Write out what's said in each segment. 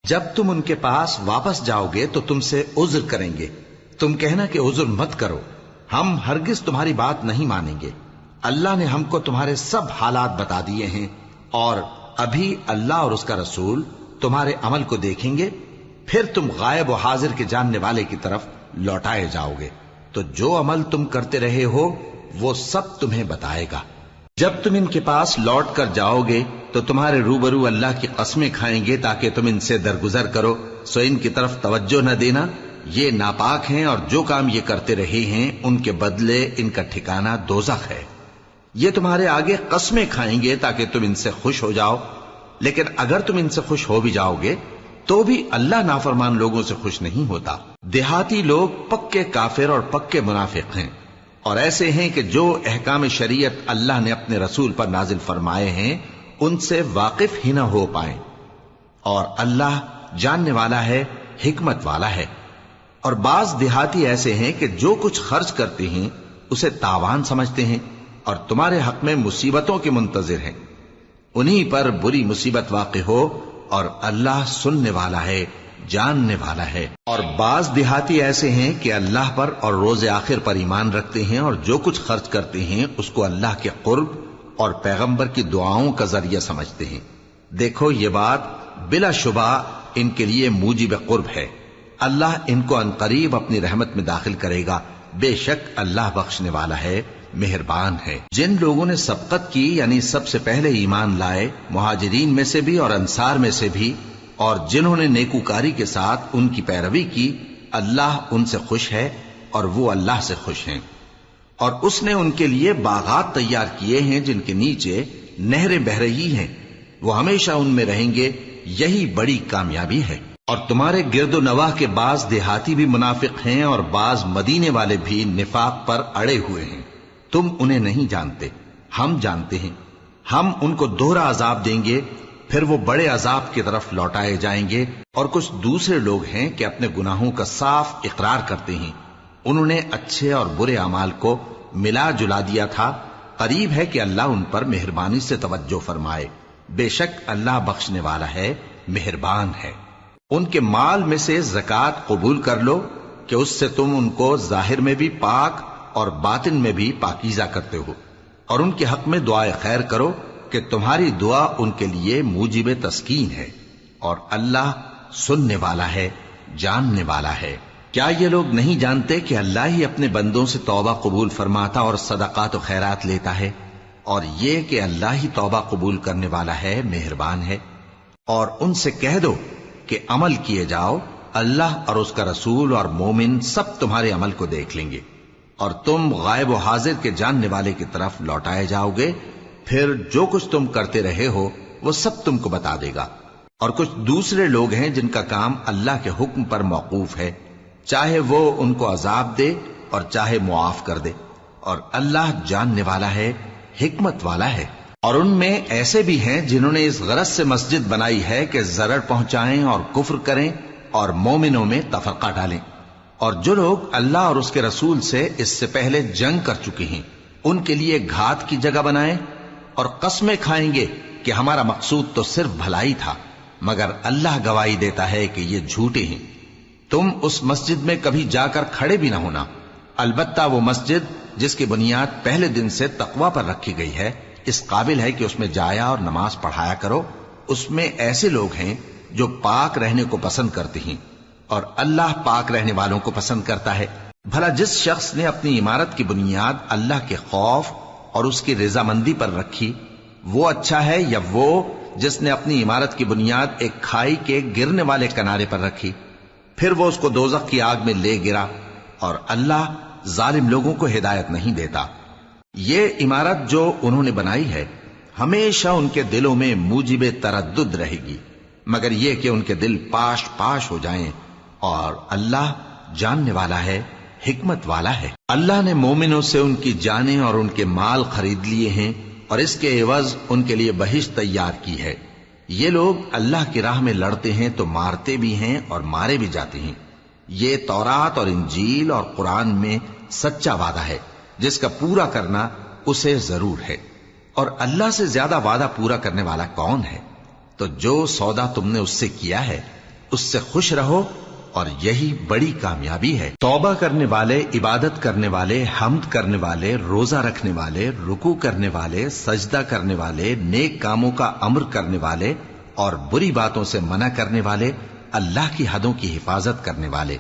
جب تم ان کے پاس واپس جاؤ گے تو تم سے عذر کریں گے، تم کہنا کہ عذر مت کرو، ہم ہرگز تمہاری بات نہیں مانیں گے۔ اللہ نے ہم کو تمہارے سب حالات بتا دیے ہیں، اور ابھی اللہ اور اس کا رسول تمہارے عمل کو دیکھیں گے، پھر تم غائب و حاضر کے جاننے والے کی طرف لوٹائے جاؤ گے، تو جو عمل تم کرتے رہے ہو وہ سب تمہیں بتائے گا۔ جب تم ان کے پاس لوٹ کر جاؤ گے تو تمہارے روبرو اللہ کی قسمیں کھائیں گے تاکہ تم ان سے درگزر کرو، سو ان کی طرف توجہ نہ دینا، یہ ناپاک ہیں، اور جو کام یہ کرتے رہے ہیں ان کے بدلے ان کا ٹھکانہ دوزخ ہے۔ یہ تمہارے آگے قسمیں کھائیں گے تاکہ تم ان سے خوش ہو جاؤ، لیکن اگر تم ان سے خوش ہو بھی جاؤ گے تو بھی اللہ نافرمان لوگوں سے خوش نہیں ہوتا۔ دیہاتی لوگ پکے کافر اور پکے منافق ہیں، اور ایسے ہیں کہ جو احکام شریعت اللہ نے اپنے رسول پر نازل فرمائے ہیں ان سے واقف ہی نہ ہو پائیں، اور اللہ جاننے والا ہے، حکمت والا ہے۔ اور بعض دیہاتی ایسے ہیں کہ جو کچھ خرچ کرتے ہیں اسے تاوان سمجھتے ہیں اور تمہارے حق میں مصیبتوں کے منتظر ہیں، انہی پر بری مصیبت واقع ہو، اور اللہ سننے والا ہے، جاننے والا ہے۔ اور بعض دیہاتی ایسے ہیں کہ اللہ پر اور روز آخر پر ایمان رکھتے ہیں، اور جو کچھ خرچ کرتے ہیں اس کو اللہ کے قرب اور پیغمبر کی دعاؤں کا ذریعہ سمجھتے ہیں۔ دیکھو یہ بات بلا شبہ ان کے لیے موجب قرب ہے، اللہ ان کو عنقریب اپنی رحمت میں داخل کرے گا، بے شک اللہ بخشنے والا ہے، مہربان ہے۔ جن لوگوں نے سبقت کی یعنی سب سے پہلے ایمان لائے، مہاجرین میں سے بھی اور انصار میں سے بھی، اور جنہوں نے نیکوکاری کے ساتھ ان کی پیروی کی، اللہ ان سے خوش ہے اور وہ اللہ سے خوش ہیں۔ اور اس نے ان کے لیے باغات تیار کیے ہیں جن کے نیچے نہریں بہہ رہی ہیں، وہ ہمیشہ ان میں رہیں گے، یہی بڑی کامیابی ہے۔ اور تمہارے گرد و نواح کے بعض دیہاتی بھی منافق ہیں اور بعض مدینے والے بھی نفاق پر اڑے ہوئے ہیں، تم انہیں نہیں جانتے، ہم جانتے ہیں۔ ہم ان کو دوہرا عذاب دیں گے، پھر وہ بڑے عذاب کی طرف لوٹائے جائیں گے۔ اور کچھ دوسرے لوگ ہیں کہ اپنے گناہوں کا صاف اقرار کرتے ہیں، انہوں نے اچھے اور برے اعمال کو ملا جلا دیا تھا، قریب ہے کہ اللہ ان پر مہربانی سے توجہ فرمائے، بے شک اللہ بخشنے والا ہے، مہربان ہے۔ ان کے مال میں سے زکوٰۃ قبول کر لو کہ اس سے تم ان کو ظاہر میں بھی پاک اور باطن میں بھی پاکیزہ کرتے ہو، اور ان کے حق میں دعائے خیر کرو کہ تمہاری دعا ان کے لیے موجب تسکین ہے، اور اللہ سننے والا ہے، جاننے والا ہے۔ کیا یہ لوگ نہیں جانتے کہ اللہ ہی اپنے بندوں سے توبہ قبول فرماتا اور صدقات و خیرات لیتا ہے، اور یہ کہ اللہ ہی توبہ قبول کرنے والا ہے، مہربان ہے۔ اور ان سے کہہ دو کہ عمل کیے جاؤ، اللہ اور اس کا رسول اور مومن سب تمہارے عمل کو دیکھ لیں گے، اور تم غائب و حاضر کے جاننے والے کی طرف لوٹائے جاؤ گے، پھر جو کچھ تم کرتے رہے ہو وہ سب تم کو بتا دے گا۔ اور کچھ دوسرے لوگ ہیں جن کا کام اللہ کے حکم پر موقوف ہے، چاہے وہ ان کو عذاب دے اور چاہے معاف کر دے، اور اللہ جاننے والا ہے، حکمت والا ہے۔ اور ان میں ایسے بھی ہیں جنہوں نے اس غرض سے مسجد بنائی ہے کہ ضرر پہنچائیں اور کفر کریں اور مومنوں میں تفرقہ ڈالیں، اور جو لوگ اللہ اور اس کے رسول سے اس سے پہلے جنگ کر چکے ہیں ان کے لیے گھات کی جگہ بنائیں، اور قسمیں کھائیں گے کہ ہمارا مقصود تو صرف بھلائی تھا، مگر اللہ گواہی دیتا ہے کہ یہ جھوٹے ہیں۔ تم اس مسجد میں کبھی جا کر کھڑے بھی نہ ہونا، البتہ وہ مسجد جس کی بنیاد پہلے دن سے تقوی پر رکھی گئی ہے اس قابل ہے کہ اس میں جایا اور نماز پڑھایا کرو۔ اس میں ایسے لوگ ہیں جو پاک رہنے کو پسند کرتے ہیں، اور اللہ پاک رہنے والوں کو پسند کرتا ہے۔ بھلا جس شخص نے اپنی عمارت کی بنیاد اللہ کے خوف اور اس کی رضامندی پر رکھی، وہ اچھا ہے یا وہ جس نے اپنی عمارت کی بنیاد ایک کھائی کے گرنے والے کنارے پر رکھی، پھر وہ اس کو دوزخ کی آگ میں لے گرا، اور اللہ ظالم لوگوں کو ہدایت نہیں دیتا۔ یہ عمارت جو انہوں نے بنائی ہے ہمیشہ ان کے دلوں میں موجب تردد رہے گی، مگر یہ کہ ان کے دل پاش پاش ہو جائیں، اور اللہ جاننے والا ہے، حکمت والا ہے۔ اللہ نے مومنوں سے ان کی جانیں اور ان کے مال خرید لیے ہیں، اور اس کے عوض ان کے لیے بہشت تیار کی ہے۔ یہ لوگ اللہ کی راہ میں لڑتے ہیں تو مارتے بھی ہیں اور مارے بھی جاتے ہیں۔ یہ تورات اور انجیل اور قرآن میں سچا وعدہ ہے جس کا پورا کرنا اسے ضرور ہے، اور اللہ سے زیادہ وعدہ پورا کرنے والا کون ہے؟ تو جو سودا تم نے اس سے کیا ہے اس سے خوش رہو اور یہی بڑی کامیابی ہے۔ توبہ کرنے والے، عبادت کرنے والے، حمد کرنے والے، روزہ رکھنے والے، رکوع کرنے والے، سجدہ کرنے والے، نیک کاموں کا امر کرنے والے اور بری باتوں سے منع کرنے والے، اللہ کی حدوں کی حفاظت کرنے والے،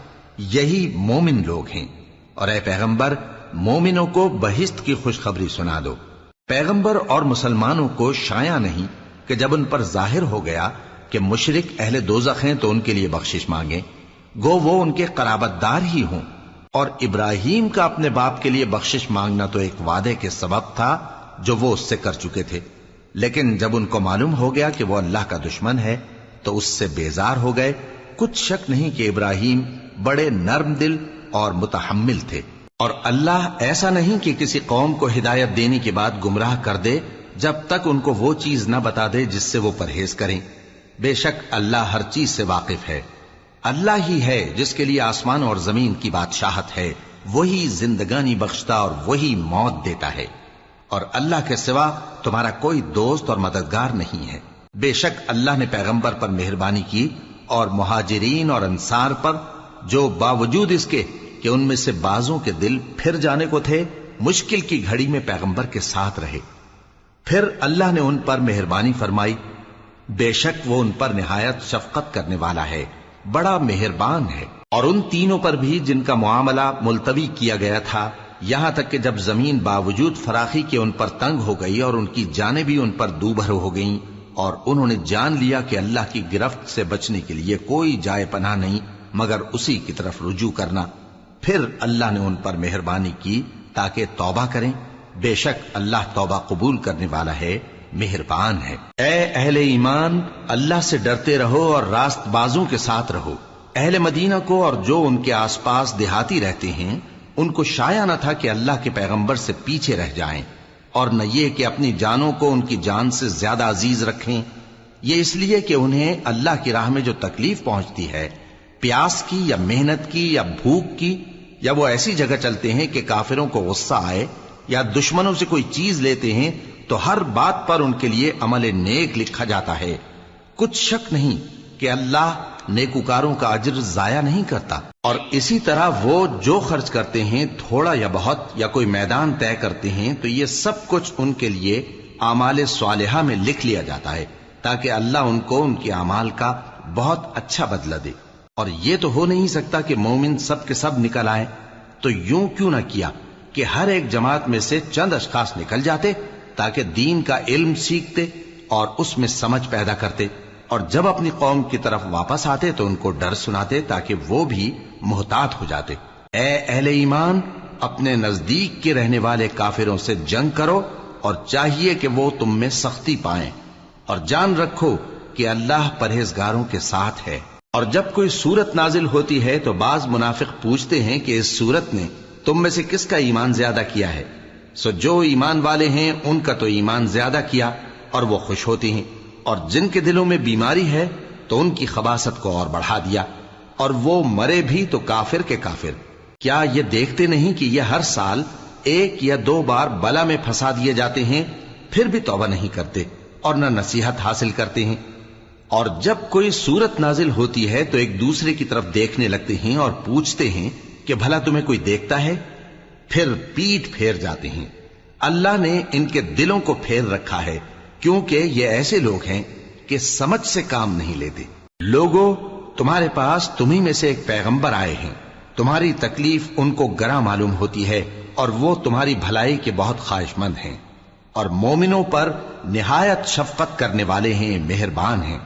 یہی مومن لوگ ہیں۔ اور اے پیغمبر، مومنوں کو بہشت کی خوشخبری سنا دو۔ پیغمبر اور مسلمانوں کو شایع نہیں کہ جب ان پر ظاہر ہو گیا کہ مشرک اہل دوزخ ہیں تو ان کے لیے بخشش مانگیں، گو وہ ان کے قرابت دار ہی ہوں۔ اور ابراہیم کا اپنے باپ کے لیے بخشش مانگنا تو ایک وعدے کے سبب تھا جو وہ اس سے کر چکے تھے، لیکن جب ان کو معلوم ہو گیا کہ وہ اللہ کا دشمن ہے تو اس سے بیزار ہو گئے۔ کچھ شک نہیں کہ ابراہیم بڑے نرم دل اور متحمل تھے، اور اللہ ایسا نہیں کہ کسی قوم کو ہدایت دینے کے بعد گمراہ کر دے جب تک ان کو وہ چیز نہ بتا دے جس سے وہ پرہیز کریں۔ بے شک اللہ ہر چیز سے واقف ہے۔ اللہ ہی ہے جس کے لیے آسمان اور زمین کی بادشاہت ہے، وہی زندگانی بخشتا اور وہی موت دیتا ہے، اور اللہ کے سوا تمہارا کوئی دوست اور مددگار نہیں ہے۔ بے شک اللہ نے پیغمبر پر مہربانی کی اور مہاجرین اور انصار پر، جو باوجود اس کے کہ ان میں سے بعضوں کے دل پھر جانے کو تھے، مشکل کی گھڑی میں پیغمبر کے ساتھ رہے۔ پھر اللہ نے ان پر مہربانی فرمائی، بے شک وہ ان پر نہایت شفقت کرنے والا ہے، بڑا مہربان ہے۔ اور ان تینوں پر بھی جن کا معاملہ ملتوی کیا گیا تھا، یہاں تک کہ جب زمین باوجود فراخی کے ان پر تنگ ہو گئی اور ان کی جانیں بھی ان پر دوبھر ہو گئیں، اور انہوں نے جان لیا کہ اللہ کی گرفت سے بچنے کے لیے کوئی جائے پناہ نہیں مگر اسی کی طرف رجوع کرنا، پھر اللہ نے ان پر مہربانی کی تاکہ توبہ کریں۔ بے شک اللہ توبہ قبول کرنے والا ہے، مہربان ہے۔ اے اہل ایمان، اللہ سے ڈرتے رہو اور راست بازوں کے ساتھ رہو۔ اہل مدینہ کو اور جو ان کے آس پاس دیہاتی رہتے ہیں، ان کو شایع نہ تھا کہ اللہ کے پیغمبر سے پیچھے رہ جائیں، اور نہ یہ کہ اپنی جانوں کو ان کی جان سے زیادہ عزیز رکھیں۔ یہ اس لیے کہ انہیں اللہ کی راہ میں جو تکلیف پہنچتی ہے، پیاس کی یا محنت کی یا بھوک کی، یا وہ ایسی جگہ چلتے ہیں کہ کافروں کو غصہ آئے یا دشمنوں سے کوئی چیز لیتے ہیں، تو ہر بات پر ان کے لیے عمل نیک لکھا جاتا ہے۔ کچھ شک نہیں کہ اللہ نیکوکاروں کا اجر ضائع نہیں کرتا۔ اور اسی طرح وہ جو خرچ کرتے ہیں، تھوڑا یا بہت، یا کوئی میدان طے کرتے ہیں، تو یہ سب کچھ ان کے لیے اعمال صالحہ میں لکھ لیا جاتا ہے، تاکہ اللہ ان کو ان کے اعمال کا بہت اچھا بدلہ دے۔ اور یہ تو ہو نہیں سکتا کہ مومن سب کے سب نکل آئیں، تو یوں کیوں نہ کیا کہ ہر ایک جماعت میں سے چند اشخاص نکل جاتے تاکہ دین کا علم سیکھتے اور اس میں سمجھ پیدا کرتے، اور جب اپنی قوم کی طرف واپس آتے تو ان کو ڈر سناتے تاکہ وہ بھی محتاط ہو جاتے۔ اے اہل ایمان، اپنے نزدیک کے رہنے والے کافروں سے جنگ کرو، اور چاہیے کہ وہ تم میں سختی پائیں، اور جان رکھو کہ اللہ پرہیزگاروں کے ساتھ ہے۔ اور جب کوئی سورت نازل ہوتی ہے تو بعض منافق پوچھتے ہیں کہ اس سورت نے تم میں سے کس کا ایمان زیادہ کیا ہے؟ سو جو ایمان والے ہیں ان کا تو ایمان زیادہ کیا، اور وہ خوش ہوتے ہیں، اور جن کے دلوں میں بیماری ہے تو ان کی خباثت کو اور بڑھا دیا، اور وہ مرے بھی تو کافر کے کافر۔ کیا یہ دیکھتے نہیں کہ یہ ہر سال 1 یا 2 بار بلا میں پھنسا دیے جاتے ہیں، پھر بھی توبہ نہیں کرتے اور نہ نصیحت حاصل کرتے ہیں؟ اور جب کوئی سورت نازل ہوتی ہے تو ایک دوسرے کی طرف دیکھنے لگتے ہیں اور پوچھتے ہیں کہ بھلا تمہیں کوئی دیکھتا ہے؟ پھر پیٹ پھیر جاتے ہیں۔ اللہ نے ان کے دلوں کو پھیر رکھا ہے، کیونکہ یہ ایسے لوگ ہیں کہ سمجھ سے کام نہیں لیتے۔ لوگوں، تمہارے پاس تمہیں میں سے ایک پیغمبر آئے ہیں، تمہاری تکلیف ان کو گراں معلوم ہوتی ہے، اور وہ تمہاری بھلائی کے بہت خواہش مند ہیں، اور مومنوں پر نہایت شفقت کرنے والے ہیں، مہربان ہیں۔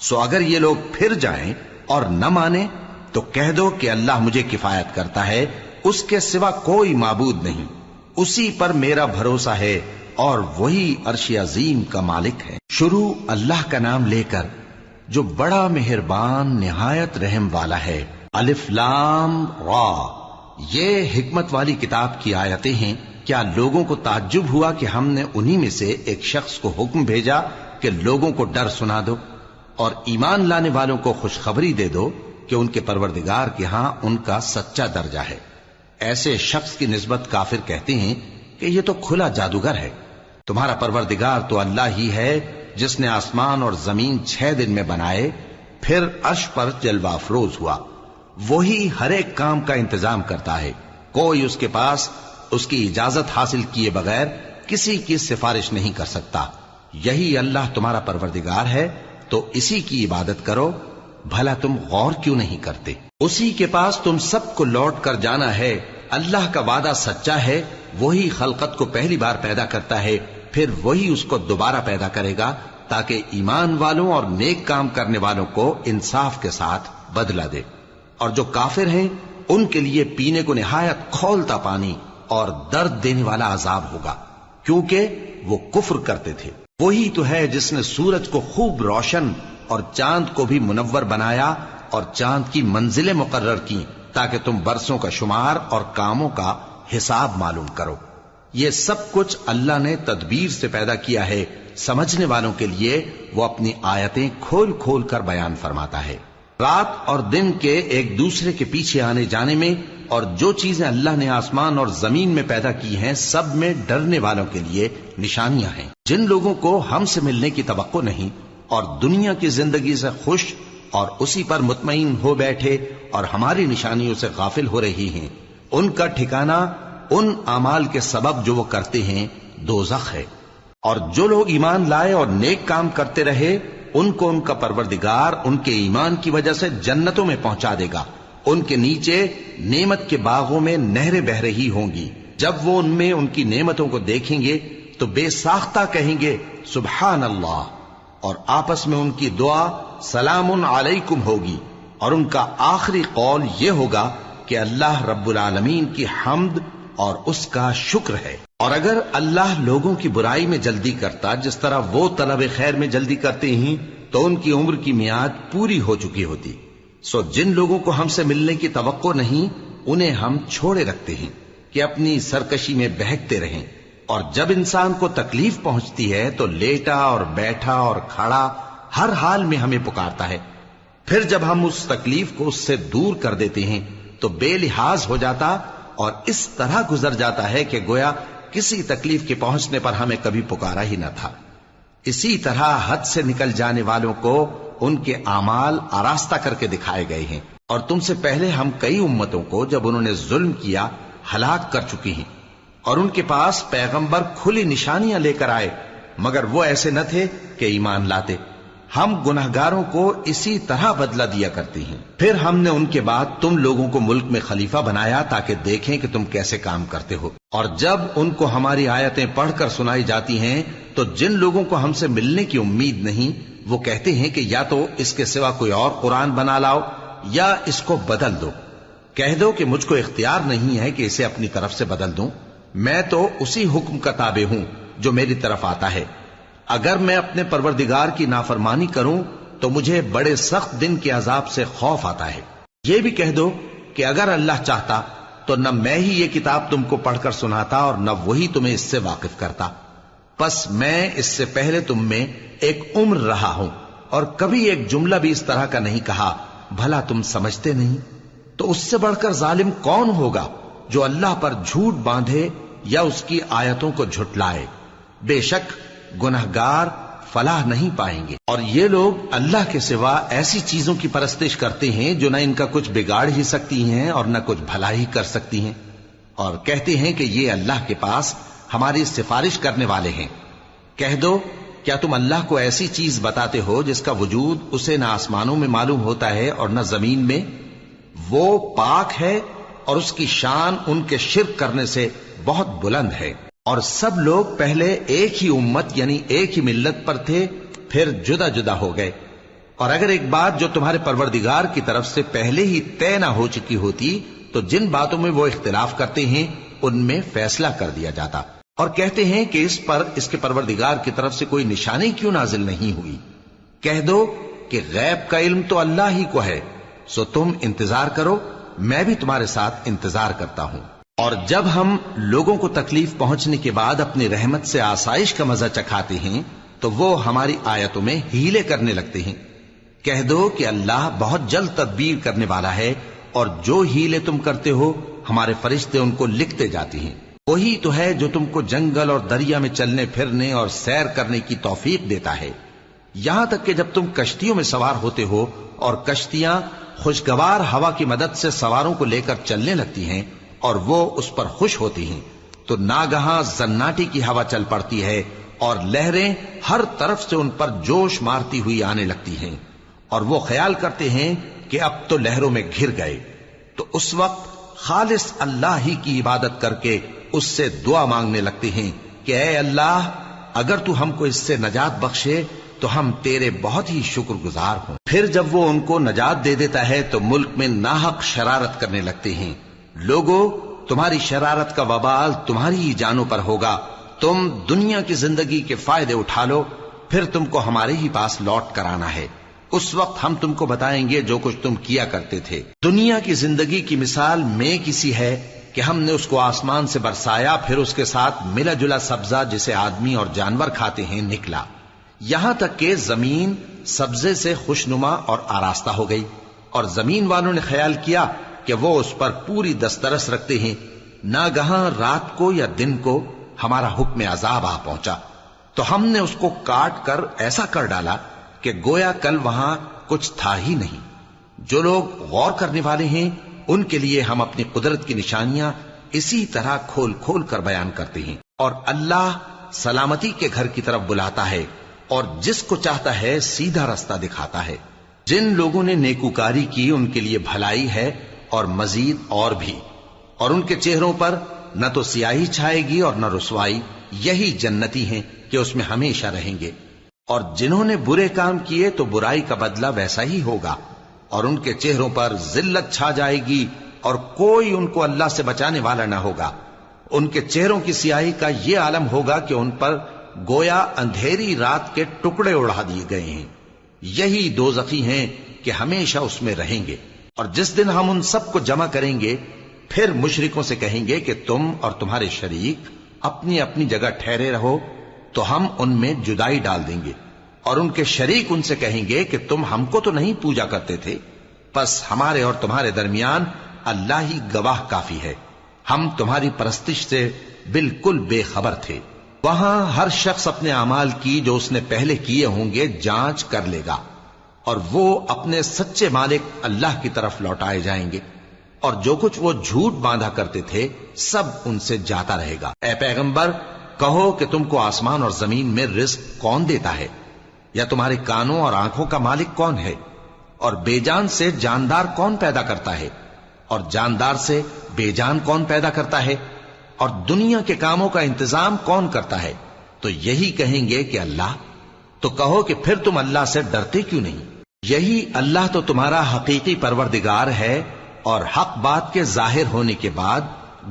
سو اگر یہ لوگ پھر جائیں اور نہ مانیں تو کہہ دو کہ اللہ مجھے کفایت کرتا ہے، اس کے سوا کوئی معبود نہیں، اسی پر میرا بھروسہ ہے، اور وہی عرش عظیم کا مالک ہے۔ شروع اللہ کا نام لے کر جو بڑا مہربان نہایت رحم والا ہے۔ الف لام را، یہ حکمت والی کتاب کی آیتیں ہیں۔ کیا لوگوں کو تعجب ہوا کہ ہم نے انہی میں سے ایک شخص کو حکم بھیجا کہ لوگوں کو ڈر سنا دو اور ایمان لانے والوں کو خوشخبری دے دو کہ ان کے پروردگار کے ہاں ان کا سچا درجہ ہے۔ ایسے شخص کی نسبت کافر کہتے ہیں کہ یہ تو کھلا جادوگر ہے۔ تمہارا پروردگار تو اللہ ہی ہے جس نے آسمان اور زمین 6 دن میں بنائے، پھر عرش پر جلوہ افروز ہوا۔ وہی ہر ایک کام کا انتظام کرتا ہے، کوئی اس کے پاس اس کی اجازت حاصل کیے بغیر کسی کی سفارش نہیں کر سکتا۔ یہی اللہ تمہارا پروردگار ہے، تو اسی کی عبادت کرو، بھلا تم غور کیوں نہیں کرتے؟ اسی کے پاس تم سب کو لوٹ کر جانا ہے۔ اللہ کا وعدہ سچا ہے، وہی خلقت کو پہلی بار پیدا کرتا ہے، پھر وہی اس کو دوبارہ پیدا کرے گا، تاکہ ایمان والوں اور نیک کام کرنے والوں کو انصاف کے ساتھ بدلہ دے۔ اور جو کافر ہیں ان کے لیے پینے کو نہایت کھولتا پانی اور درد دینے والا عذاب ہوگا، کیونکہ وہ کفر کرتے تھے۔ وہی تو ہے جس نے سورج کو خوب روشن اور چاند کو بھی منور بنایا اور چاند کی منزلیں مقرر کی، تاکہ تم برسوں کا شمار اور کاموں کا حساب معلوم کرو۔ یہ سب کچھ اللہ نے تدبیر سے پیدا کیا ہے، سمجھنے والوں کے لیے وہ اپنی آیتیں کھول کھول کر بیان فرماتا ہے۔ رات اور دن کے ایک دوسرے کے پیچھے آنے جانے میں اور جو چیزیں اللہ نے آسمان اور زمین میں پیدا کی ہیں سب میں ڈرنے والوں کے لیے نشانیاں ہیں۔ جن لوگوں کو ہم سے ملنے کی توقع نہیں اور دنیا کی زندگی سے خوش اور اسی پر مطمئن ہو بیٹھے اور ہماری نشانیوں سے غافل ہو رہی ہیں، ان کا ٹھکانہ ان اعمال کے سبب جو وہ کرتے ہیں دوزخ ہے۔ اور جو لوگ ایمان لائے اور نیک کام کرتے رہے ان کو ان کا پروردگار ان کے ایمان کی وجہ سے جنتوں میں پہنچا دے گا، ان کے نیچے نعمت کے باغوں میں نہریں بہ رہی ہوں گی۔ جب وہ ان میں ان کی نعمتوں کو دیکھیں گے تو بے ساختہ کہیں گے سبحان اللہ، اور آپس میں ان کی دعا سلام علیکم ہوگی، اور ان کا آخری قول یہ ہوگا کہ اللہ رب العالمین کی حمد اور اس کا شکر ہے۔ اور اگر اللہ لوگوں کی برائی میں جلدی کرتا جس طرح وہ طلب خیر میں جلدی کرتے ہیں تو ان کی عمر کی میعاد پوری ہو چکی ہوتی۔ سو جن لوگوں کو ہم سے ملنے کی توقع نہیں انہیں ہم چھوڑے رکھتے ہیں کہ اپنی سرکشی میں بہکتے رہیں، اور جب انسان کو تکلیف پہنچتی ہے تو لیٹا اور بیٹھا اور کھڑا ہر حال میں ہمیں پکارتا ہے، پھر جب ہم اس تکلیف کو اس سے دور کر دیتے ہیں تو بے لحاظ ہو جاتا اور اس طرح گزر جاتا ہے کہ گویا کسی تکلیف کے پہنچنے پر ہمیں کبھی پکارا ہی نہ تھا۔ اسی طرح حد سے نکل جانے والوں کو ان کے اعمال آراستہ کر کے دکھائے گئے ہیں، اور تم سے پہلے ہم کئی امتوں کو جب انہوں نے ظلم کیا ہلاک کر چکی ہیں، اور ان کے پاس پیغمبر کھلی نشانیاں لے کر آئے مگر وہ ایسے نہ تھے کہ ایمان لاتے۔ ہم گناہگاروں کو اسی طرح بدلہ دیا کرتے ہیں۔ پھر ہم نے ان کے بعد تم لوگوں کو ملک میں خلیفہ بنایا تاکہ دیکھیں کہ تم کیسے کام کرتے ہو، اور جب ان کو ہماری آیتیں پڑھ کر سنائی جاتی ہیں تو جن لوگوں کو ہم سے ملنے کی امید نہیں وہ کہتے ہیں کہ یا تو اس کے سوا کوئی اور قرآن بنا لاؤ یا اس کو بدل دو۔ کہہ دو کہ مجھ کو اختیار نہیں ہے کہ اسے اپنی طرف سے بدل دوں، میں تو اسی حکم کا تابع ہوں جو میری طرف آتا ہے۔ اگر میں اپنے پروردگار کی نافرمانی کروں تو مجھے بڑے سخت دن کے عذاب سے خوف آتا ہے۔ یہ بھی کہہ دو کہ اگر اللہ چاہتا تو نہ میں ہی یہ کتاب تم کو پڑھ کر سناتا اور نہ وہی تمہیں اس سے واقف کرتا، پس میں اس سے پہلے تم میں ایک عمر رہا ہوں اور کبھی ایک جملہ بھی اس طرح کا نہیں کہا، بھلا تم سمجھتے نہیں؟ تو اس سے بڑھ کر ظالم کون ہوگا جو اللہ پر جھوٹ باندھے یا اس کی آیتوں کو جھٹلائے؟ بے شک گنہگار فلاح نہیں پائیں گے۔ اور یہ لوگ اللہ کے سوا ایسی چیزوں کی پرستش کرتے ہیں جو نہ ان کا کچھ بگاڑ ہی سکتی ہیں اور نہ کچھ بھلا ہی کر سکتی ہیں، اور کہتے ہیں کہ یہ اللہ کے پاس ہماری سفارش کرنے والے ہیں۔ کہہ دو کیا تم اللہ کو ایسی چیز بتاتے ہو جس کا وجود اسے نہ آسمانوں میں معلوم ہوتا ہے اور نہ زمین میں؟ وہ پاک ہے اور اس کی شان ان کے شرک کرنے سے بہت بلند ہے۔ اور سب لوگ پہلے ایک ہی امت یعنی ایک ہی ملت پر تھے، پھر جدا جدا ہو گئے۔ اور اگر ایک بات جو تمہارے پروردگار کی طرف سے پہلے ہی طے نہ ہو چکی ہوتی تو جن باتوں میں وہ اختلاف کرتے ہیں ان میں فیصلہ کر دیا جاتا۔ اور کہتے ہیں کہ اس پر اس کے پروردگار کی طرف سے کوئی نشانی کیوں نازل نہیں ہوئی؟ کہہ دو کہ غیب کا علم تو اللہ ہی کو ہے، سو تم انتظار کرو، میں بھی تمہارے ساتھ انتظار کرتا ہوں۔ اور جب ہم لوگوں کو تکلیف پہنچنے کے بعد اپنی رحمت سے آسائش کا مزہ چکھاتے ہیں تو وہ ہماری آیتوں میں ہیلے کرنے لگتے ہیں۔ کہہ دو کہ اللہ بہت جلد تدبیر کرنے والا ہے، اور جو ہیلے تم کرتے ہو ہمارے فرشتے ان کو لکھتے جاتے ہیں۔ وہی تو ہے جو تم کو جنگل اور دریا میں چلنے پھرنے اور سیر کرنے کی توفیق دیتا ہے، یہاں تک کہ جب تم کشتیوں میں سوار ہوتے ہو اور کشتیاں خوشگوار ہوا کی مدد سے سواروں کو لے کر چلنے لگتی ہیں اور وہ اس پر خوش ہوتی ہیں، تو ناگہاں زناٹی کی ہوا چل پڑتی ہے اور لہریں ہر طرف سے ان پر جوش مارتی ہوئی آنے لگتی ہیں، اور وہ خیال کرتے ہیں کہ اب تو لہروں میں گھر گئے، تو اس وقت خالص اللہ ہی کی عبادت کر کے اس سے دعا مانگنے لگتے ہیں کہ اے اللہ، اگر تو ہم کو اس سے نجات بخشے تو ہم تیرے بہت ہی شکر گزار ہوں۔ پھر جب وہ ان کو نجات دے دیتا ہے تو ملک میں ناحق شرارت کرنے لگتے ہیں۔ لوگو، تمہاری شرارت کا وبال تمہاری ہی جانوں پر ہوگا، تم دنیا کی زندگی کے فائدے اٹھا لو، پھر تم کو ہمارے ہی پاس لوٹ کر آنا ہے، اس وقت ہم تم کو بتائیں گے جو کچھ تم کیا کرتے تھے۔ دنیا کی زندگی کی مثال میں کسی ہے کہ ہم نے اس کو آسمان سے برسایا، پھر اس کے ساتھ ملا جلا سبزہ جسے آدمی اور جانور کھاتے ہیں نکلا، یہاں تک کہ زمین سبزے سے خوشنما اور آراستہ ہو گئی، اور زمین والوں نے خیال کیا کہ وہ اس پر پوری دسترس رکھتے ہیں۔ ناگہاں رات کو یا دن کو ہمارا حکم عذاب آ پہنچا تو ہم نے اس کو کاٹ کر ایسا کر ڈالا کہ گویا کل وہاں کچھ تھا ہی نہیں۔ جو لوگ غور کرنے والے ہیں ان کے لیے ہم اپنی قدرت کی نشانیاں اسی طرح کھول کھول کر بیان کرتے ہیں، اور اللہ سلامتی کے گھر کی طرف بلاتا ہے اور جس کو چاہتا ہے سیدھا رستہ دکھاتا ہے۔ جن لوگوں نے نیکوکاری کی ان کے لیے بھلائی ہے اور مزید اور بھی، اور ان کے چہروں پر نہ تو سیاہی چھائے گی اور نہ رسوائی، یہی جنتی ہیں کہ اس میں ہمیشہ رہیں گے۔ اور جنہوں نے برے کام کیے تو برائی کا بدلہ ویسا ہی ہوگا، اور ان کے چہروں پر ذلت چھا جائے گی اور کوئی ان کو اللہ سے بچانے والا نہ ہوگا۔ ان کے چہروں کی سیاہی کا یہ عالم ہوگا کہ ان پر گویا اندھیری رات کے ٹکڑے اڑا دیے گئے ہیں، یہی دوزخی ہیں کہ ہمیشہ اس میں رہیں گے۔ اور جس دن ہم ان سب کو جمع کریں گے پھر مشرکوں سے کہیں گے کہ تم اور تمہارے شریک اپنی اپنی جگہ ٹھہرے رہو، تو ہم ان میں جدائی ڈال دیں گے، اور ان کے شریک ان سے کہیں گے کہ تم ہم کو تو نہیں پوجا کرتے تھے، پس ہمارے اور تمہارے درمیان اللہ ہی گواہ کافی ہے، ہم تمہاری پرستش سے بالکل بے خبر تھے۔ وہاں ہر شخص اپنے اعمال کی جو اس نے پہلے کیے ہوں گے جانچ کر لے گا، اور وہ اپنے سچے مالک اللہ کی طرف لوٹائے جائیں گے، اور جو کچھ وہ جھوٹ باندھا کرتے تھے سب ان سے جاتا رہے گا۔ اے پیغمبر، کہو کہ تم کو آسمان اور زمین میں رزق کون دیتا ہے، یا تمہارے کانوں اور آنکھوں کا مالک کون ہے، اور بے جان سے جاندار کون پیدا کرتا ہے، اور جاندار سے بے جان کون پیدا کرتا ہے، اور دنیا کے کاموں کا انتظام کون کرتا ہے؟ تو یہی کہیں گے کہ اللہ۔ تو کہو کہ پھر تم اللہ سے ڈرتے کیوں نہیں؟ یہی اللہ تو تمہارا حقیقی پروردگار ہے، اور حق بات کے ظاہر ہونے کے بعد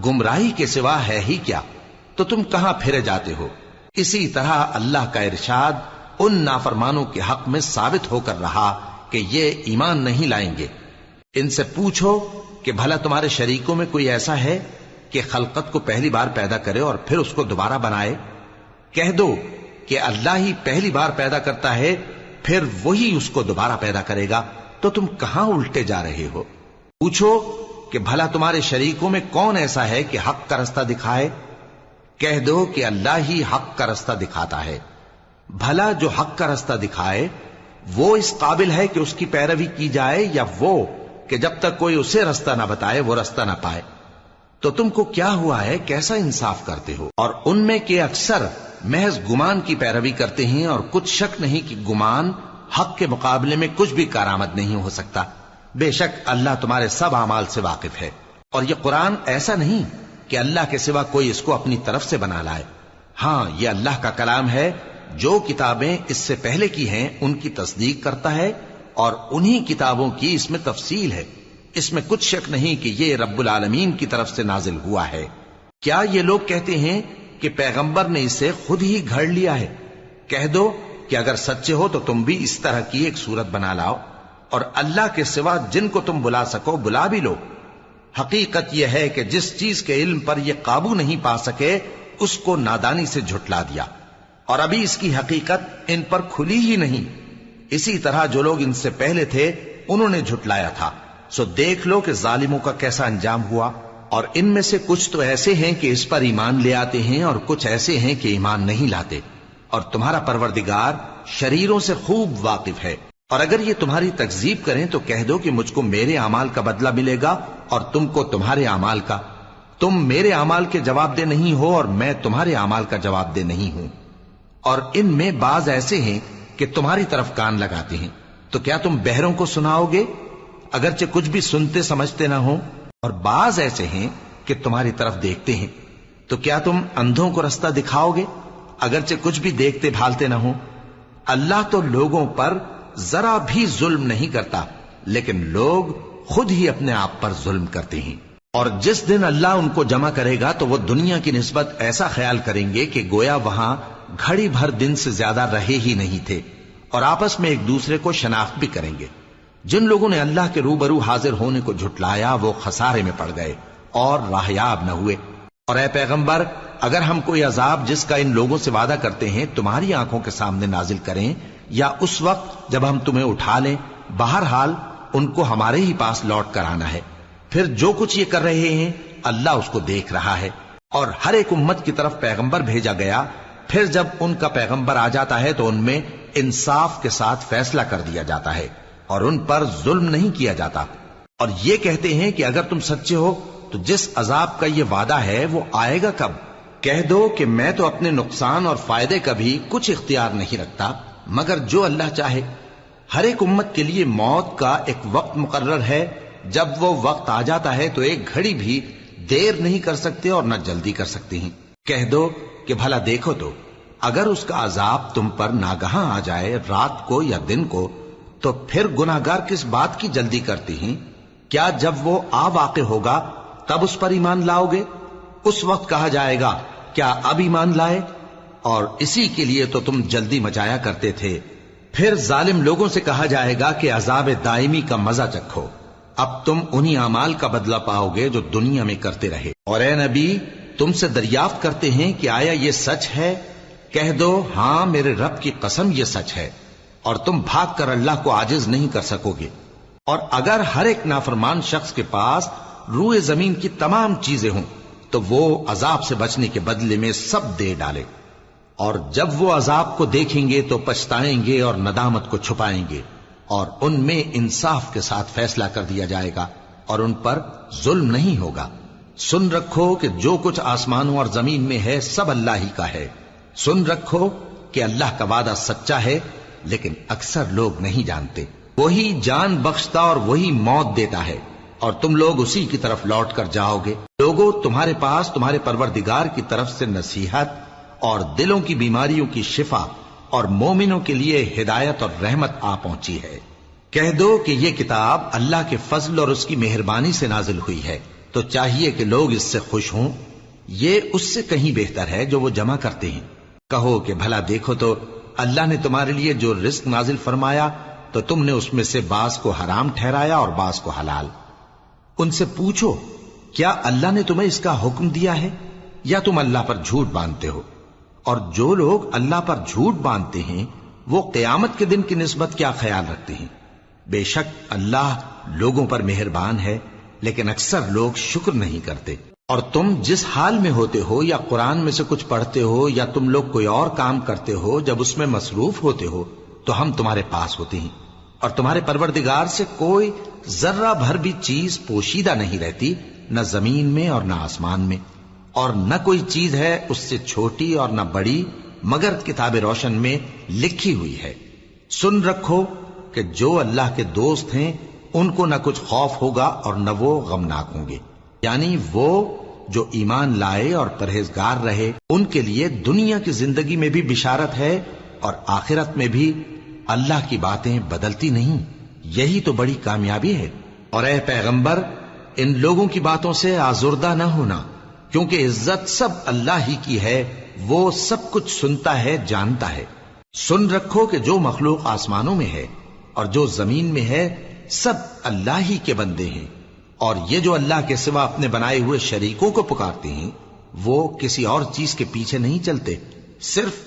گمراہی کے سوا ہے ہی کیا، تو تم کہاں پھرے جاتے ہو؟ اسی طرح اللہ کا ارشاد ان نافرمانوں کے حق میں ثابت ہو کر رہا کہ یہ ایمان نہیں لائیں گے۔ ان سے پوچھو کہ بھلا تمہارے شریکوں میں کوئی ایسا ہے کہ خلقت کو پہلی بار پیدا کرے اور پھر اس کو دوبارہ بنائے؟ کہہ دو کہ اللہ ہی پہلی بار پیدا کرتا ہے، پھر وہی اس کو دوبارہ پیدا کرے گا، تو تم کہاں الٹے جا رہے ہو؟ پوچھو کہ بھلا تمہارے شریکوں میں کون ایسا ہے کہ حق کا رستہ دکھائے؟ کہہ دو کہ اللہ ہی حق کا رستہ دکھاتا ہے۔ بھلا جو حق کا رستہ دکھائے وہ اس قابل ہے کہ اس کی پیروی کی جائے، یا وہ کہ جب تک کوئی اسے رستہ نہ بتائے وہ رستہ نہ پائے؟ تو تم کو کیا ہوا ہے، کیسا انصاف کرتے ہو؟ اور ان میں کے اکثر محض گمان کی پیروی کرتے ہیں، اور کچھ شک نہیں کہ گمان حق کے مقابلے میں کچھ بھی کارآمد نہیں ہو سکتا۔ بے شک اللہ تمہارے سب اعمال سے واقف ہے۔ اور یہ قرآن ایسا نہیں کہ اللہ کے سوا کوئی اس کو اپنی طرف سے بنا لائے، ہاں یہ اللہ کا کلام ہے، جو کتابیں اس سے پہلے کی ہیں ان کی تصدیق کرتا ہے، اور انہی کتابوں کی اس میں تفصیل ہے، اس میں کچھ شک نہیں کہ یہ رب العالمین کی طرف سے نازل ہوا ہے۔ کیا یہ لوگ کہتے ہیں کہ پیغمبر نے اسے خود ہی گھڑ لیا ہے؟ کہہ دو کہ اگر سچے ہو تو تم بھی اس طرح کی ایک صورت بنا لاؤ، اور اللہ کے سوا جن کو تم بلا سکو بلا بھی لو۔ حقیقت یہ ہے کہ جس چیز کے علم پر یہ قابو نہیں پا سکے اس کو نادانی سے جھٹلا دیا، اور ابھی اس کی حقیقت ان پر کھلی ہی نہیں۔ اسی طرح جو لوگ ان سے پہلے تھے انہوں نے جھٹلایا تھا، سو دیکھ لو کہ ظالموں کا کیسا انجام ہوا۔ اور ان میں سے کچھ تو ایسے ہیں کہ اس پر ایمان لے آتے ہیں، اور کچھ ایسے ہیں کہ ایمان نہیں لاتے، اور تمہارا پروردگار شریروں سے خوب واقف ہے۔ اور اگر یہ تمہاری تکذیب کریں تو کہہ دو کہ مجھ کو میرے اعمال کا بدلہ ملے گا اور تم کو تمہارے اعمال کا. تم میرے اعمال کے جواب دہ نہیں ہو اور میں تمہارے اعمال کا جواب دہ نہیں ہوں. اور ان میں بعض ایسے ہیں کہ تمہاری طرف کان لگاتے ہیں، تو کیا تم بہروں کو سناؤ گے اگرچہ کچھ بھی سنتے سمجھتے نہ ہو؟ اور بعض ایسے ہیں کہ تمہاری طرف دیکھتے ہیں، تو کیا تم اندھوں کو رستہ دکھاؤ گے اگرچہ کچھ بھی دیکھتے بھالتے نہ ہو؟ اللہ تو لوگوں پر ذرا بھی ظلم نہیں کرتا، لیکن لوگ خود ہی اپنے آپ پر ظلم کرتے ہیں. اور جس دن اللہ ان کو جمع کرے گا تو وہ دنیا کی نسبت ایسا خیال کریں گے کہ گویا وہاں گھڑی بھر دن سے زیادہ رہے ہی نہیں تھے، اور آپس میں ایک دوسرے کو شناخت بھی کریں گے. جن لوگوں نے اللہ کے روبرو حاضر ہونے کو جھٹلایا وہ خسارے میں پڑ گئے اور راہیاب نہ ہوئے. اور اے پیغمبر، اگر ہم کوئی عذاب جس کا ان لوگوں سے وعدہ کرتے ہیں تمہاری آنکھوں کے سامنے نازل کریں یا اس وقت جب ہم تمہیں اٹھا لیں، بہرحال ان کو ہمارے ہی پاس لوٹ کر آنا ہے. پھر جو کچھ یہ کر رہے ہیں اللہ اس کو دیکھ رہا ہے. اور ہر ایک امت کی طرف پیغمبر بھیجا گیا، پھر جب ان کا پیغمبر آ جاتا ہے تو ان میں انصاف کے ساتھ فیصلہ کر دیا جاتا ہے اور ان پر ظلم نہیں کیا جاتا. اور یہ کہتے ہیں کہ اگر تم سچے ہو تو جس عذاب کا یہ وعدہ ہے وہ آئے گا کب؟ کہہ دو کہ میں تو اپنے نقصان اور فائدے کا بھی کچھ اختیار نہیں رکھتا مگر جو اللہ چاہے. ہر ایک امت کے لیے موت کا ایک وقت مقرر ہے، جب وہ وقت آ جاتا ہے تو ایک گھڑی بھی دیر نہیں کر سکتے اور نہ جلدی کر سکتے ہیں. کہہ دو کہ بھلا دیکھو تو اگر اس کا عذاب تم پر ناگہاں آ جائے رات کو یا دن کو تو پھر گناہگار کس بات کی جلدی کرتے ہیں؟ کیا جب وہ آ واقع ہوگا تب اس پر ایمان لاؤ گے؟ اس وقت کہا جائے گا کیا اب ایمان لائے؟ اور اسی کے لیے تو تم جلدی مچایا کرتے تھے. پھر ظالم لوگوں سے کہا جائے گا کہ عذاب دائمی کا مزہ چکھو، اب تم انہی اعمال کا بدلہ پاؤ گے جو دنیا میں کرتے رہے. اور اے نبی، تم سے دریافت کرتے ہیں کہ آیا یہ سچ ہے؟ کہہ دو ہاں میرے رب کی قسم یہ سچ ہے، اور تم بھاگ کر اللہ کو عاجز نہیں کر سکو گے. اور اگر ہر ایک نافرمان شخص کے پاس روئے زمین کی تمام چیزیں ہوں تو وہ عذاب سے بچنے کے بدلے میں سب دے ڈالے، اور جب وہ عذاب کو دیکھیں گے تو پچھتائیں گے اور ندامت کو چھپائیں گے، اور ان میں انصاف کے ساتھ فیصلہ کر دیا جائے گا اور ان پر ظلم نہیں ہوگا. سن رکھو کہ جو کچھ آسمانوں اور زمین میں ہے سب اللہ ہی کا ہے. سن رکھو کہ اللہ کا وعدہ سچا ہے لیکن اکثر لوگ نہیں جانتے. وہی جان بخشتا اور وہی موت دیتا ہے اور تم لوگ اسی کی طرف لوٹ کر جاؤ گے. لوگوں، تمہارے پاس تمہارے پروردگار کی طرف سے نصیحت اور دلوں کی بیماریوں کی شفا اور مومنوں کے لیے ہدایت اور رحمت آ پہنچی ہے. کہہ دو کہ یہ کتاب اللہ کے فضل اور اس کی مہربانی سے نازل ہوئی ہے، تو چاہیے کہ لوگ اس سے خوش ہوں. یہ اس سے کہیں بہتر ہے جو وہ جمع کرتے ہیں. کہو کہ بھلا دیکھو تو اللہ نے تمہارے لیے جو رزق نازل فرمایا تو تم نے اس میں سے بعض کو حرام ٹھہرایا اور بعض کو حلال. ان سے پوچھو کیا اللہ نے تمہیں اس کا حکم دیا ہے یا تم اللہ پر جھوٹ باندھتے ہو؟ اور جو لوگ اللہ پر جھوٹ باندھتے ہیں وہ قیامت کے دن کی نسبت کیا خیال رکھتے ہیں؟ بے شک اللہ لوگوں پر مہربان ہے لیکن اکثر لوگ شکر نہیں کرتے. اور تم جس حال میں ہوتے ہو یا قرآن میں سے کچھ پڑھتے ہو یا تم لوگ کوئی اور کام کرتے ہو، جب اس میں مصروف ہوتے ہو تو ہم تمہارے پاس ہوتے ہیں، اور تمہارے پروردگار سے کوئی ذرہ بھر بھی چیز پوشیدہ نہیں رہتی، نہ زمین میں اور نہ آسمان میں، اور نہ کوئی چیز ہے اس سے چھوٹی اور نہ بڑی مگر کتاب روشن میں لکھی ہوئی ہے. سن رکھو کہ جو اللہ کے دوست ہیں ان کو نہ کچھ خوف ہوگا اور نہ وہ غمناک ہوں گے. یعنی وہ جو ایمان لائے اور پرہیزگار رہے ان کے لیے دنیا کی زندگی میں بھی بشارت ہے اور آخرت میں بھی. اللہ کی باتیں بدلتی نہیں، یہی تو بڑی کامیابی ہے. اور اے پیغمبر، ان لوگوں کی باتوں سے آزردہ نہ ہونا، کیونکہ عزت سب اللہ ہی کی ہے، وہ سب کچھ سنتا ہے، جانتا ہے. سن رکھو کہ جو مخلوق آسمانوں میں ہے اور جو زمین میں ہے سب اللہ ہی کے بندے ہیں، اور یہ جو اللہ کے سوا اپنے بنائے ہوئے شریکوں کو پکارتے ہیں وہ کسی اور چیز کے پیچھے نہیں چلتے، صرف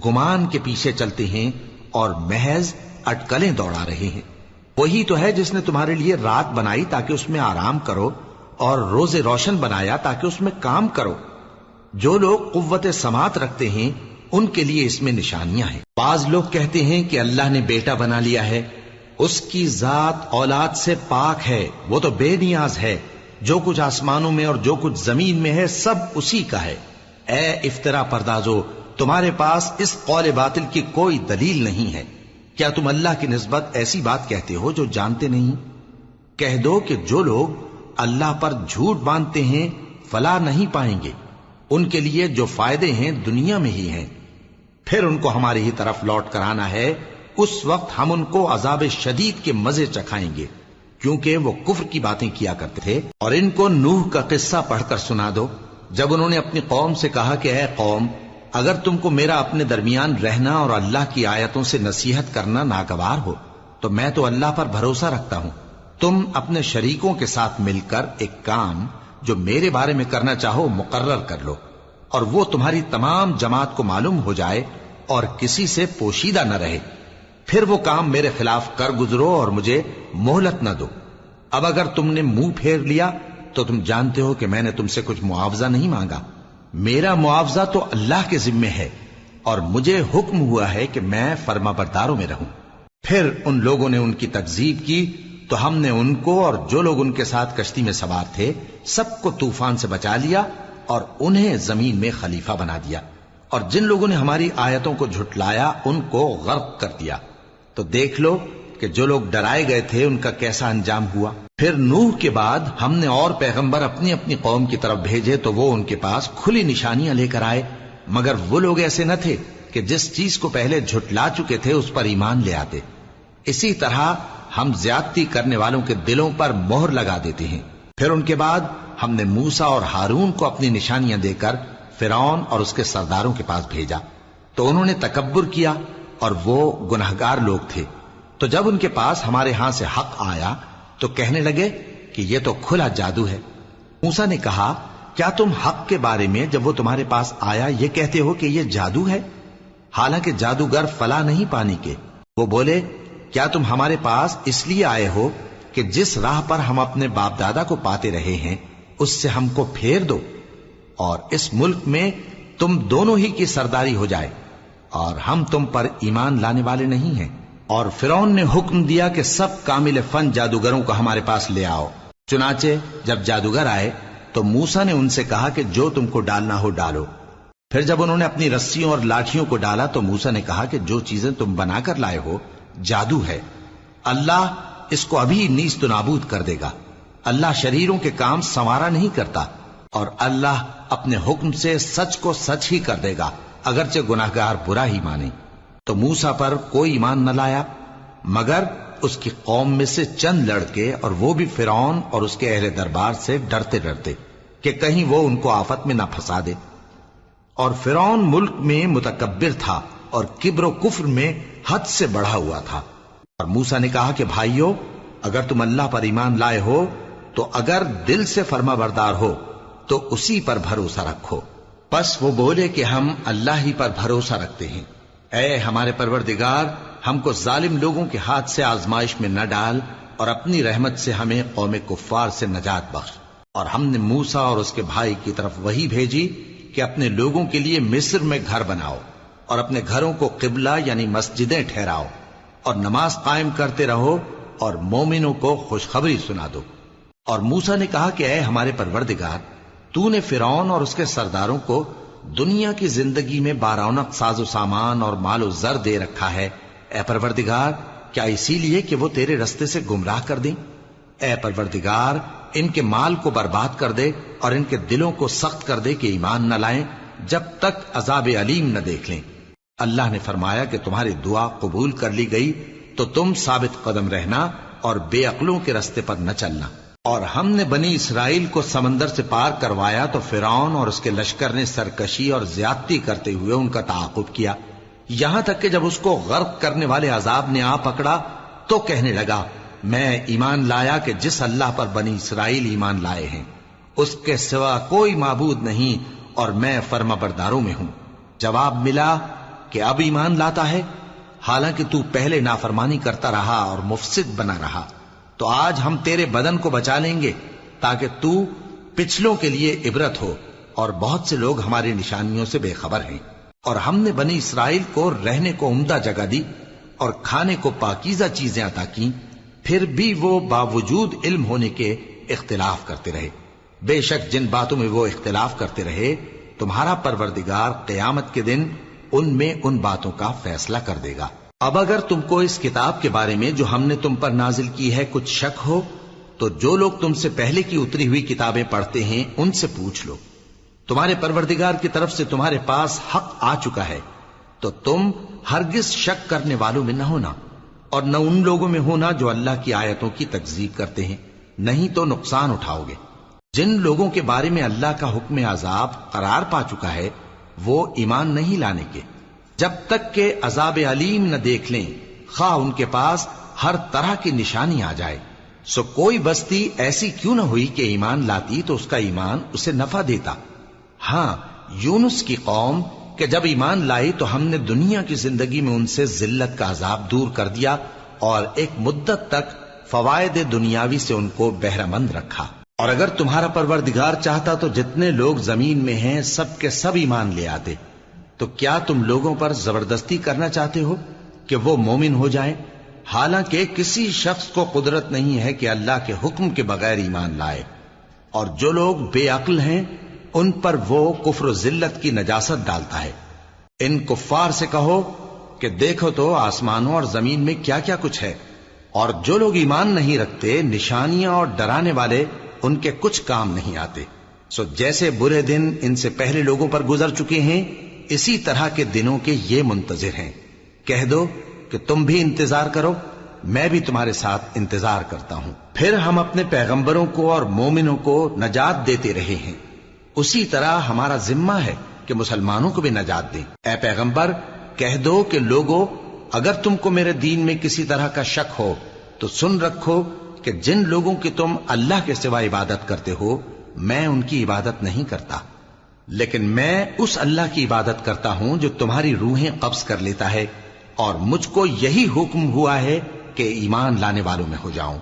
گمان کے پیچھے چلتے ہیں اور محض اٹکلیں دوڑا رہے ہیں. وہی تو ہے جس نے تمہارے لیے رات بنائی تاکہ اس میں آرام کرو اور روز روشن بنایا تاکہ اس میں کام کرو. جو لوگ قوت سماعت رکھتے ہیں ان کے لیے اس میں نشانیاں ہیں. بعض لوگ کہتے ہیں کہ اللہ نے بیٹا بنا لیا ہے، اس کی ذات اولاد سے پاک ہے، وہ تو بے نیاز ہے، جو کچھ آسمانوں میں اور جو کچھ زمین میں ہے سب اسی کا ہے۔ اے افترا پردازو، تمہارے پاس اس قول باطل کی کوئی دلیل نہیں ہے، کیا تم اللہ کی نسبت ایسی بات کہتے ہو جو جانتے نہیں؟ کہہ دو کہ جو لوگ اللہ پر جھوٹ باندھتے ہیں فلاح نہیں پائیں گے، ان کے لیے جو فائدے ہیں دنیا میں ہی ہیں، پھر ان کو ہماری ہی طرف لوٹ کر آنا ہے، اس وقت ہم ان کو عذاب شدید کے مزے چکھائیں گے، کیونکہ وہ کفر کی باتیں کیا کرتے تھے۔ اور ان کو نوح کا قصہ پڑھ کر سنا دو، جب انہوں نے اپنی قوم سے کہا کہ اے قوم، اگر تم کو میرا اپنے درمیان رہنا اور اللہ کی آیتوں سے نصیحت کرنا ناگوار ہو تو میں تو اللہ پر بھروسہ رکھتا ہوں، تم اپنے شریکوں کے ساتھ مل کر ایک کام جو میرے بارے میں کرنا چاہو مقرر کر لو، اور وہ تمہاری تمام جماعت کو معلوم ہو جائے اور کسی سے پوشیدہ نہ رہے، پھر وہ کام میرے خلاف کر گزرو اور مجھے مہلت نہ دو۔ اب اگر تم نے منہ پھیر لیا تو تم جانتے ہو کہ میں نے تم سے کچھ معاوضہ نہیں مانگا، میرا معاوضہ تو اللہ کے ذمے ہے، اور مجھے حکم ہوا ہے کہ میں فرما برداروں میں رہوں۔ پھر ان لوگوں نے ان کی تکذیب کی تو ہم نے ان کو اور جو لوگ ان کے ساتھ کشتی میں سوار تھے سب کو طوفان سے بچا لیا اور انہیں زمین میں خلیفہ بنا دیا، اور جن لوگوں نے ہماری آیتوں کو جھٹلایا ان کو غرق کر دیا۔ تو دیکھ لو کہ جو لوگ ڈرائے گئے تھے ان کا کیسا انجام ہوا۔ پھر نوح کے بعد ہم نے اور پیغمبر اپنی اپنی قوم کی طرف بھیجے تو وہ ان کے پاس کھلی نشانیاں لے کر آئے، مگر وہ لوگ ایسے نہ تھے کہ جس چیز کو پہلے جھٹلا چکے تھے اس پر ایمان لے آتے۔ اسی طرح ہم زیادتی کرنے والوں کے دلوں پر مہر لگا دیتے ہیں۔ پھر ان کے بعد ہم نے موسیٰ اور ہارون کو اپنی نشانیاں دے کر فرعون اور اس کے سرداروں کے پاس بھیجا، تو انہوں نے تکبر کیا اور وہ گناہگار لوگ تھے۔ تو جب ان کے پاس ہمارے ہاں سے حق آیا تو کہنے لگے کہ یہ تو کھلا جادو ہے۔ موسیٰ نے کہا، کیا تم حق کے بارے میں جب وہ تمہارے پاس آیا یہ کہتے ہو کہ یہ جادو ہے؟ حالانکہ جادوگر فلاح نہیں پانے کے۔ وہ بولے، کیا تم ہمارے پاس اس لیے آئے ہو کہ جس راہ پر ہم اپنے باپ دادا کو پاتے رہے ہیں اس سے ہم کو پھیر دو، اور اس ملک میں تم دونوں ہی کی سرداری ہو جائے، اور ہم تم پر ایمان لانے والے نہیں ہیں؟ اور فرعون نے حکم دیا کہ سب کامل فن جادوگروں کو ہمارے پاس لے آؤ۔ چنانچہ جب جادوگر آئے تو موسیٰ نے ان سے کہا کہ جو تم کو ڈالنا ہو ڈالو۔ پھر جب انہوں نے اپنی رسیوں اور لاٹھیوں کو ڈالا تو موسیٰ نے کہا کہ جو چیزیں تم بنا کر لائے ہو جادو ہے، اللہ اس کو ابھی نیست و نابود کر دے گا۔ اللہ شریروں کے کام سنوارا نہیں کرتا، اور اللہ اپنے حکم سے سچ کو سچ ہی کر دے گا، اگرچہ گناہگار برا ہی مانے۔ تو موسیٰ پر کوئی ایمان نہ لایا مگر اس کی قوم میں سے چند لڑکے، اور وہ بھی فرعون اور اس کے اہل دربار سے ڈرتے ڈرتے کہ کہیں وہ ان کو آفت میں نہ پھنسا دے۔ اور فرعون ملک میں متکبر تھا اور کبر و کفر میں حد سے بڑھا ہوا تھا۔ اور موسیٰ نے کہا کہ بھائیو، اگر تم اللہ پر ایمان لائے ہو تو اگر دل سے فرما بردار ہو تو اسی پر بھروسہ رکھو۔ پس وہ بولے کہ ہم اللہ ہی پر بھروسہ رکھتے ہیں۔ اے ہمارے پروردگار، ہم کو ظالم لوگوں کے ہاتھ سے آزمائش میں نہ ڈال، اور اپنی رحمت سے ہمیں قوم کفار سے نجات بخش۔ اور ہم نے موسیٰ اور اس کے بھائی کی طرف وحی بھیجی کہ اپنے لوگوں کے لیے مصر میں گھر بناؤ، اور اپنے گھروں کو قبلہ یعنی مسجدیں ٹھہراؤ، اور نماز قائم کرتے رہو، اور مومنوں کو خوشخبری سنا دو۔ اور موسیٰ نے کہا کہ اے ہمارے پروردگار، تو نے فرعون اور اس کے سرداروں کو دنیا کی زندگی میں بارونق ساز و سامان اور مال و زر دے رکھا ہے، اے پروردگار کیا اسی لیے کہ وہ تیرے رستے سے گمراہ کر دیں؟ اے پروردگار ان کے مال کو برباد کر دے اور ان کے دلوں کو سخت کر دے کہ ایمان نہ لائیں جب تک عذاب علیم نہ دیکھ لیں۔ اللہ نے فرمایا کہ تمہاری دعا قبول کر لی گئی تو تم ثابت قدم رہنا اور بے عقلوں کے رستے پر نہ چلنا۔ اور ہم نے بنی اسرائیل کو سمندر سے پار کروایا تو فرعون اور اس کے لشکر نے سرکشی اور زیادتی کرتے ہوئے ان کا تعاقب کیا، یہاں تک کہ جب اس کو غرق کرنے والے عذاب نے آ پکڑا تو کہنے لگا، میں ایمان لایا کہ جس اللہ پر بنی اسرائیل ایمان لائے ہیں اس کے سوا کوئی معبود نہیں، اور میں فرما برداروں میں ہوں۔ جواب ملا کہ اب ایمان لاتا ہے، حالانکہ تو پہلے نافرمانی کرتا رہا اور مفسد بنا رہا، تو آج ہم تیرے بدن کو بچا لیں گے تاکہ تو پچھلوں کے لیے عبرت ہو، اور بہت سے لوگ ہماری نشانیوں سے بے خبر ہیں۔ اور ہم نے بنی اسرائیل کو رہنے کو عمدہ جگہ دی، اور کھانے کو پاکیزہ چیزیں عطا کی، پھر بھی وہ باوجود علم ہونے کے اختلاف کرتے رہے۔ بے شک جن باتوں میں وہ اختلاف کرتے رہے تمہارا پروردگار قیامت کے دن ان میں ان باتوں کا فیصلہ کر دے گا۔ اب اگر تم کو اس کتاب کے بارے میں جو ہم نے تم پر نازل کی ہے کچھ شک ہو تو جو لوگ تم سے پہلے کی اتری ہوئی کتابیں پڑھتے ہیں ان سے پوچھ لو۔ تمہارے پروردگار کی طرف سے تمہارے پاس حق آ چکا ہے تو تم ہرگز شک کرنے والوں میں نہ ہونا، اور نہ ان لوگوں میں ہونا جو اللہ کی آیتوں کی تکذیب کرتے ہیں، نہیں تو نقصان اٹھاؤ گے۔ جن لوگوں کے بارے میں اللہ کا حکم عذاب قرار پا چکا ہے وہ ایمان نہیں لانے کے جب تک کہ عذاب علیم نہ دیکھ لیں، خواہ ان کے پاس ہر طرح کی نشانی آ جائے۔ سو کوئی بستی ایسی کیوں نہ ہوئی کہ ایمان لاتی تو اس کا ایمان اسے نفع دیتا۔ ہاں، یونس کی قوم کہ جب ایمان لائی تو ہم نے دنیا کی زندگی میں ان سے ذلت کا عذاب دور کر دیا اور ایک مدت تک فوائد دنیاوی سے ان کو بہرہ مند رکھا۔ اور اگر تمہارا پروردگار چاہتا تو جتنے لوگ زمین میں ہیں سب کے سب ایمان لے آتے، تو کیا تم لوگوں پر زبردستی کرنا چاہتے ہو کہ وہ مومن ہو جائیں؟ حالانکہ کسی شخص کو قدرت نہیں ہے کہ اللہ کے حکم کے بغیر ایمان لائے، اور جو لوگ بے عقل ہیں ان پر وہ کفر و ذلت کی نجاست ڈالتا ہے۔ ان کفار سے کہو کہ دیکھو تو آسمانوں اور زمین میں کیا کیا کچھ ہے، اور جو لوگ ایمان نہیں رکھتے نشانیاں اور ڈرانے والے ان کے کچھ کام نہیں آتے۔ سو جیسے برے دن ان سے پہلے لوگوں پر گزر چکے ہیں اسی طرح کے دنوں کے یہ منتظر ہیں۔ کہہ دو کہ تم بھی انتظار کرو، میں بھی تمہارے ساتھ انتظار کرتا ہوں۔ پھر ہم اپنے پیغمبروں کو اور مومنوں کو نجات دیتے رہے ہیں، اسی طرح ہمارا ذمہ ہے کہ مسلمانوں کو بھی نجات دیں۔ اے پیغمبر کہہ دو کہ لوگو اگر تم کو میرے دین میں کسی طرح کا شک ہو تو سن رکھو کہ جن لوگوں کی تم اللہ کے سوا عبادت کرتے ہو میں ان کی عبادت نہیں کرتا، لیکن میں اس اللہ کی عبادت کرتا ہوں جو تمہاری روحیں قبض کر لیتا ہے، اور مجھ کو یہی حکم ہوا ہے کہ ایمان لانے والوں میں ہو جاؤں،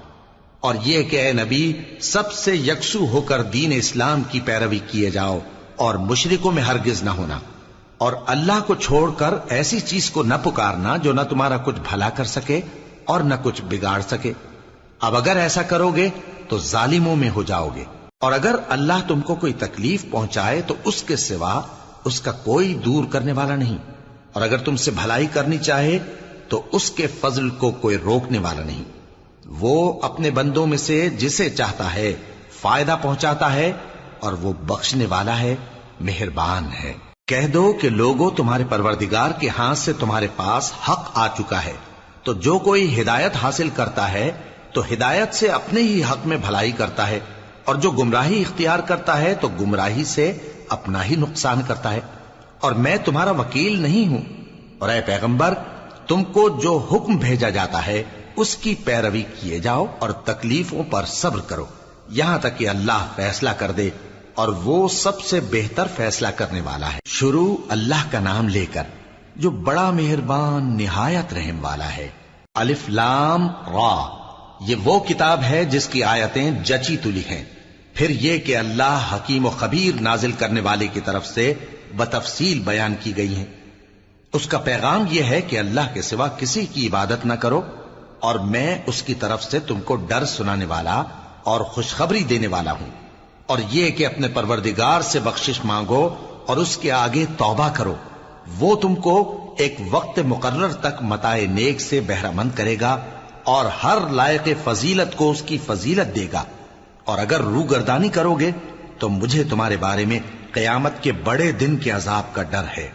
اور یہ کہ اے نبی سب سے یکسو ہو کر دین اسلام کی پیروی کیے جاؤ اور مشرکوں میں ہرگز نہ ہونا، اور اللہ کو چھوڑ کر ایسی چیز کو نہ پکارنا جو نہ تمہارا کچھ بھلا کر سکے اور نہ کچھ بگاڑ سکے۔ اب اگر ایسا کرو گے تو ظالموں میں ہو جاؤ گے، اور اگر اللہ تم کو کوئی تکلیف پہنچائے تو اس کے سوا اس کا کوئی دور کرنے والا نہیں، اور اگر تم سے بھلائی کرنی چاہے تو اس کے فضل کو کوئی روکنے والا نہیں۔ وہ اپنے بندوں میں سے جسے چاہتا ہے فائدہ پہنچاتا ہے، اور وہ بخشنے والا ہے، مہربان ہے۔ کہہ دو کہ لوگوں تمہارے پروردگار کے ہاتھ سے تمہارے پاس حق آ چکا ہے، تو جو کوئی ہدایت حاصل کرتا ہے تو ہدایت سے اپنے ہی حق میں بھلائی کرتا ہے، اور جو گمراہی اختیار کرتا ہے تو گمراہی سے اپنا ہی نقصان کرتا ہے، اور میں تمہارا وکیل نہیں ہوں۔ اور اے پیغمبر تم کو جو حکم بھیجا جاتا ہے اس کی پیروی کیے جاؤ اور تکلیفوں پر صبر کرو یہاں تک کہ اللہ فیصلہ کر دے، اور وہ سب سے بہتر فیصلہ کرنے والا ہے۔ شروع اللہ کا نام لے کر جو بڑا مہربان نہایت رحم والا ہے۔ الف لام را، یہ وہ کتاب ہے جس کی آیتیں جچی تلی ہیں۔ پھر یہ کہ اللہ حکیم و خبیر نازل کرنے والے کی طرف سے بتفصیل بیان کی گئی ہیں۔ اس کا پیغام یہ ہے کہ اللہ کے سوا کسی کی عبادت نہ کرو، اور میں اس کی طرف سے تم کو ڈر سنانے والا اور خوشخبری دینے والا ہوں، اور یہ کہ اپنے پروردگار سے بخشش مانگو اور اس کے آگے توبہ کرو، وہ تم کو ایک وقت مقرر تک متاع نیک سے بہرہ مند کرے گا، اور ہر لائق فضیلت کو اس کی فضیلت دے گا۔ اور اگر روگردانی کرو گے تو مجھے تمہارے بارے میں قیامت کے بڑے دن کے عذاب کا ڈر ہے۔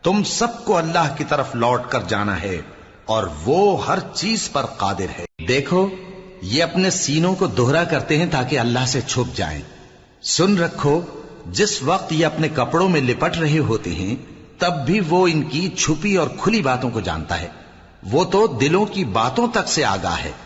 تم سب کو اللہ کی طرف لوٹ کر جانا ہے، اور وہ ہر چیز پر قادر ہے۔ دیکھو یہ اپنے سینوں کو دوہرا کرتے ہیں تاکہ اللہ سے چھپ جائیں۔ سن رکھو جس وقت یہ اپنے کپڑوں میں لپٹ رہے ہوتے ہیں تب بھی وہ ان کی چھپی اور کھلی باتوں کو جانتا ہے، وہ تو دلوں کی باتوں تک سے آگاہ ہے۔